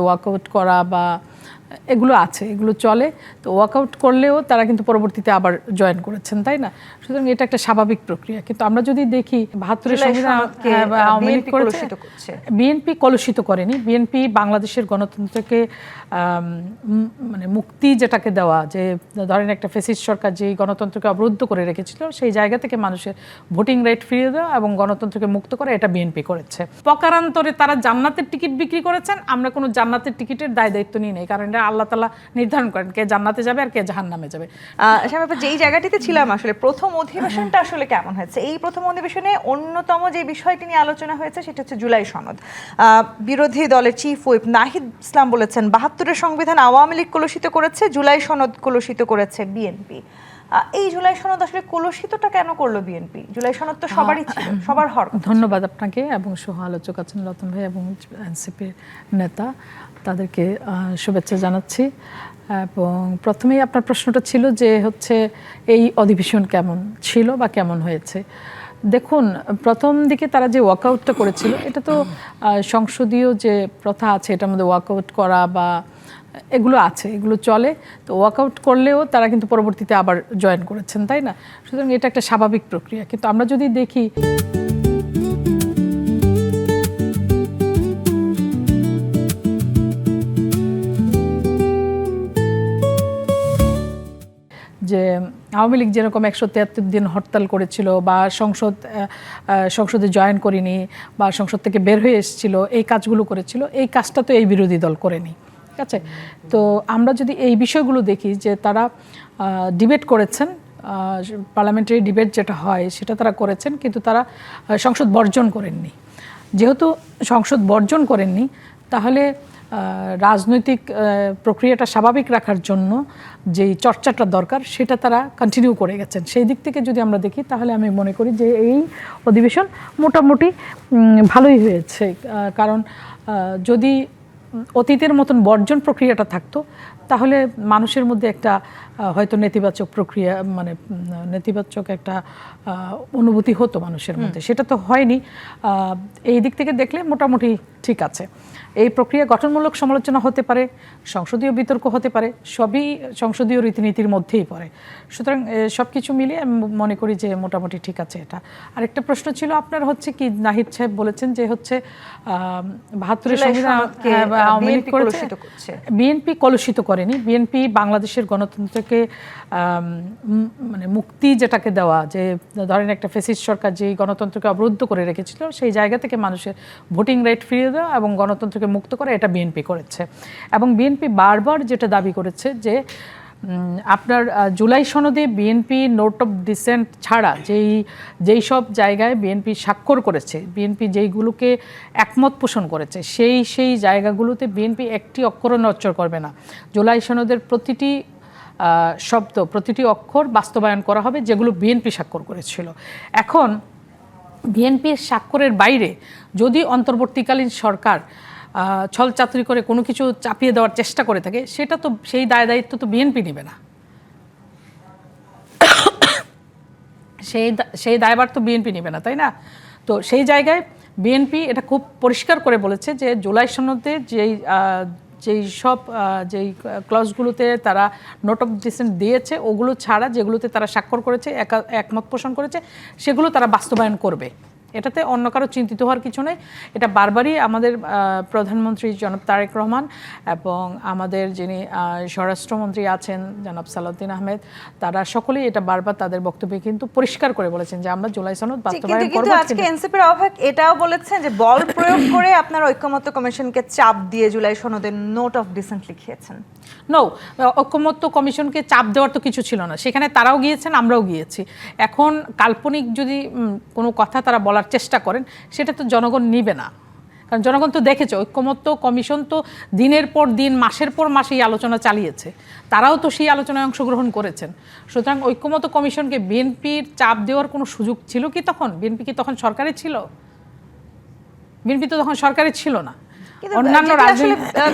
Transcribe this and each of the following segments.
Walkout করা বা এগুলো আছে, এগুলো চলে। তো ওয়াকআউট করলেও তারা কিন্তু পরবর্তীতে আবার জয়েন করেছেন, তাই না? সুতরাং এটা একটা স্বাভাবিক প্রক্রিয়া। কিন্তু আমরা যদি দেখি ৭২-এর সংবিধান আওয়ামী লীগ করেছে, বিএনপি কলুষিত করেনি। বিএনপি বাংলাদেশের গণতন্ত্রকে মানে মুক্তি যেটাকে দেওয়া, যে ধরেন একটা ফ্যাসিস্ট সরকার যে গণতন্ত্রকে অবরুদ্ধ করে রেখেছিল, সেই জায়গা থেকে মানুষের ভোটিং রাইট ফিরিয়ে দেওয়া এবং গণতন্ত্রকে মুক্ত করা, এটা বিএনপি করেছে। প্রকারান্তরে তারা জান্নাতের টিকিট বিক্রি করেছেন, আমরা কোনো জান্নাতের টিকিটের দায় দায়িত্ব নিই নেই, কারণ এটা আল্লাহ তাআলা নির্ধারণ করেন কে জান্নাতে যাবে আর কে জাহান্নামে যাবে। যেই জায়গাটিতে ছিলাম আসলে, প্রথম অধিবেশনটা আসলে কেমন হয়েছে? এই প্রথম অধিবেশনে অন্যতম যে বিষয়টি নিয়ে আলোচনা হয়েছে সেটা হচ্ছে জুলাই সনদ। বিরোধী দলের চিফ হুইপ নাহিদ ইসলাম বলেছেন ৭২-এর সংবিধান আওয়ামী লীগ কলুষিত করেছে, জুলাই সনদ কলুষিত করেছে বিএনপি। এই জুলাই সনদ আসলে কলুষিতটা কেন করলো বিএনপি? জুলাই সনদ তো সবারই ছিল, সবার হওয়ার কথা। ধন্যবাদ আপনাকে এবং সহ আলোচক আছেন রতন ভাই এবং এনসিপির নেতা, তাদেরকে শুভেচ্ছা জানাচ্ছি। এবং প্রথমেই আপনার প্রশ্নটা ছিল যে হচ্ছে এই অধিবেশন কেমন ছিল বা কেমন হয়েছে। দেখুন, প্রথম দিকে তারা যে ওয়াকআউটটা করেছিল, এটা তো সংসদীয় যে প্রথা আছে এটার মধ্যে ওয়াকআউট করা বা এগুলো আছে, এগুলো চলে। তো ওয়াকআউট করলেও তারা কিন্তু পরবর্তীতে আবার জয়েন করেছেন, তাই না? সুতরাং এটা একটা স্বাভাবিক প্রক্রিয়া। কিন্তু আমরা যদি দেখি যে আওয়ামী লীগ যেরকম ১৭৩ দিন হরতাল করেছিল বা সংসদে জয়েন করেনি বা সংসদ থেকে বের হয়ে এসেছিল, এই কাজগুলো করেছিল, এই কাজটা তো এই বিরোধী দল করেনি। ঠিক আছে? তো আমরা যদি এই বিষয়গুলো দেখি যে তারা ডিবেট করেছেন, পার্লামেন্টারি ডিবেট যেটা হয় সেটা তারা করেছেন, কিন্তু তারা সংসদ বর্জন করেননি। যেহেতু সংসদ বর্জন করেননি, তাহলে রাজনৈতিক প্রক্রিয়াটা স্বাভাবিক রাখার জন্য যেই চর্চাটা দরকার সেটা তারা কন্টিনিউ করে গেছেন। সেই দিক থেকে যদি আমরা দেখি তাহলে আমি মনে করি যে এই অধিবেশন মোটামুটি ভালোই হয়েছে। কারণ যদি অতীতের মতন বর্জন প্রক্রিয়াটা থাকতো তাহলে মানুষের মধ্যে একটা হয়তো নেতিবাচক প্রক্রিয়া, মানে নেতিবাচক একটা অনুভূতি হতো মানুষের মধ্যে, সেটা তো হয়নি। এই দিক থেকে দেখলে মোটামুটি ঠিক আছে। এই প্রক্রিয়া গঠনমূলক সমালোচনা হতে পারে, সংসদীয় বিতর্ক হতে পারে, সবই সংসদীয় রীতিনীতির মধ্যেই পড়ে। সুতরাং সব কিছু মিলিয়ে আমি মনে করি যে মোটামুটি ঠিক আছে এটা। আরেকটা প্রশ্ন ছিল আপনার, হচ্ছে কি নাহিদ সাহেব বলেছেন যে হচ্ছে ৭২-এর সংবিধান আওয়ামী লীগ করেছে, বিএনপি কলুষিত করেনি। বিএনপি বাংলাদেশের গণতন্ত্রকে মানে মুক্তি যেটাকে দেওয়া, যে ধরেন একটা ফ্যাসিস্ট সরকার যে গণতন্ত্রকে অবরুদ্ধ করে রেখেছিল, সেই জায়গা থেকে মানুষের ভোটিং রাইট ফিরিয়ে দেওয়া এবং গণতন্ত্রকে মুক্ত করা, এটা বিএনপি করেছে। এবং বিএনপি বারবার যেটা দাবি করেছে যে আপনার জুলাই সনদে বিএনপি নোট অফ ডিসেন্ট ছাড়া যেই সব জায়গায় বিএনপি স্বাক্ষর করেছে, বিএনপি যেইগুলোকে একমত পোষণ করেছে, সেই জায়গাগুলোতে বিএনপি একটি অক্ষরও নড়চড় করবে না। জুলাই সনদের প্রতিটি শব্দ, প্রতিটি অক্ষর বাস্তবায়ন করা হবে যেগুলো বিএনপি স্বাক্ষর করেছিল। এখন বিএনপির স্বাক্ষরের বাইরে যদি অন্তর্বর্তীকালীন সরকার ছলচাতুরি করে কোনো কিছু চাপিয়ে দেওয়ার চেষ্টা করে থাকে, সেটা তো সেই দায় দায়িত্ব তো বিএনপি নেবে না, সেই দায়ভার তো বিএনপি নেবে না, তাই না? তো সেই জায়গায় বিএনপি এটা খুব পরিষ্কার করে বলেছে যে জুলাই সনদে যেই ক্লজগুলোতে তারা নোট অফ ডিসেন্ট দিয়েছে, ওগুলো ছাড়া যেগুলোতে তারা স্বাক্ষর করেছে, একমত পোষণ করেছে, সেগুলো তারা বাস্তবায়ন করবে। এটাতে অন্য কারো চিন্তিত হওয়ার কিছু নেই। এটা বারবারই আমাদের প্রধানমন্ত্রী জনাব তারেক রহমান এবং আমাদের যিনি স্বরাষ্ট্রমন্ত্রী আছেন জনাব সালাউদ্দিন আহমেদ, তারা সকলেই এটা বারবার তাদের বক্তব্যে কিন্তু পরিষ্কার করে বলেছেন যে আমরা জুলাই সনদ বাস্তবায়ন করব। কিন্তু আজকে এনসিপির আহ্বায়ক এটাও বলেছেন যে বল প্রয়োগ করে আপনারা ঐকমত্য কমিশনকে চাপ দিয়ে জুলাই সনদের নোট অফ ডিসেন্ট লিখিয়েছেন। নো, ঐকমত্য কমিশনকে চাপ দেওয়ার তো কিছু ছিল না, সেখানে তারাও গিয়েছেন, আমরাও গিয়েছি। এখন কাল্পনিক যদি কোনো কথা তারা বলার চেষ্টা করেন, সেটা তো জনগণ নিবে না, কারণ জনগণ তো দেখেছে ঐকমত্য কমিশন তো দিনের পর দিন, মাসের পর মাস এই আলোচনা চালিয়েছে, তারাও তো সেই আলোচনায় অংশগ্রহণ করেছেন। সুতরাং ঐকমত্য কমিশনকে বিএনপির চাপ দেওয়ার কোনো সুযোগ ছিল কি তখন? বিএনপি কি তখন সরকারে ছিল? বিএনপি তো তখন সরকারে ছিল না। অন্যান্য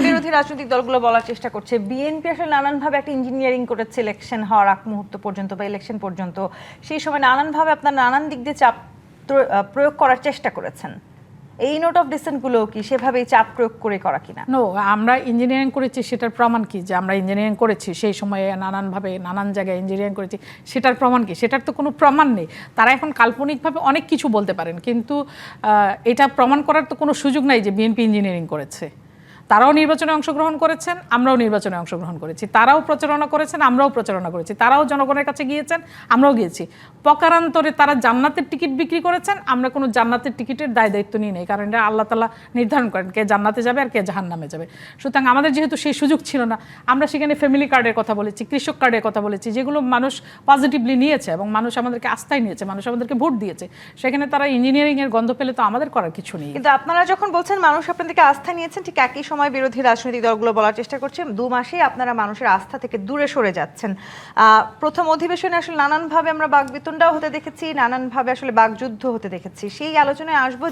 বিরোধী রাজনৈতিক দলগুলো বলার চেষ্টা করছে বিএনপি আসলে নানানভাবে একটা ইঞ্জিনিয়ারিং করেছে ইলেকশন হওয়ার আগ মুহূর্ত পর্যন্ত বা ইলেকশন পর্যন্ত, সেই সময় নানানভাবে আপনার নানান দিক দিয়ে চাপ প্রয়োগ করার চেষ্টা করেছেন। এই নোট অফ ডিসেন্টগুলো কি সেভাবেই চাপ প্রয়োগ করে করা কিনা? নো, আমরা ইঞ্জিনিয়ারিং করেছি সেটার প্রমাণ কি যে আমরা ইঞ্জিনিয়ারিং করেছি সেই সময়ে নানানভাবে নানান জায়গায় ইঞ্জিনিয়ারিং করেছি, সেটার প্রমাণ কি? সেটার তো কোনো প্রমাণ নেই। তারা এখন কাল্পনিকভাবে অনেক কিছু বলতে পারেন, কিন্তু এটা প্রমাণ করার তো কোনো সুযোগ নাই যে বিএনপি ইঞ্জিনিয়ারিং করেছে। তারাও নির্বাচনে অংশগ্রহণ করেছেন, আমরাও নির্বাচনে অংশগ্রহণ করেছি। তারাও প্রচারণা করেছেন, আমরাও প্রচারণা করেছি। তারাও জনগণের কাছে গিয়েছেন, আমরাও গিয়েছি। প্রকারান্তরে তারা জান্নাতের টিকিট বিক্রি করেছেন, আমরা কোনো জান্নাতের টিকিটের দায় দায়িত্ব নিই নেই, কারণ এটা আল্লাহ তাআলা নির্ধারণ করেন কে জান্নাতে যাবে আর কে জাহান্নামে যাবে। সুতরাং আমাদের যেহেতু সেই সুযোগ ছিল না, আমরা সেখানে ফ্যামিলি কার্ডের কথা বলেছি, কৃষক কার্ডের কথা বলেছি, যেগুলো মানুষ পজিটিভলি নিয়েছে এবং মানুষ আমাদেরকে আস্থায় নিয়েছে, মানুষ আমাদেরকে ভোট দিয়েছে। সেখানে তারা ইঞ্জিনিয়ারিংয়ের গন্ধ পেলে তো আমাদের করার কিছু নেই। কিন্তু আপনারা যখন বলছেন মানুষ আপনাদেরকে আস্থা নিয়েছেন, ঠিক একই সময় বিরোধী রাজনৈতিক দলগুলো বলার চেষ্টা করছে 2 মাসেই আপনারা মানুষের আস্থা থেকে দূরে সরে যাচ্ছেন। প্রথম অধিবেশনে আসলে নানানভাবে আমরা বাকবিতণ্ডাও হতে দেখেছি, নানানভাবে আসলে বাকযুদ্ধ হতে দেখেছি। সেই আলোচনায় আসবো।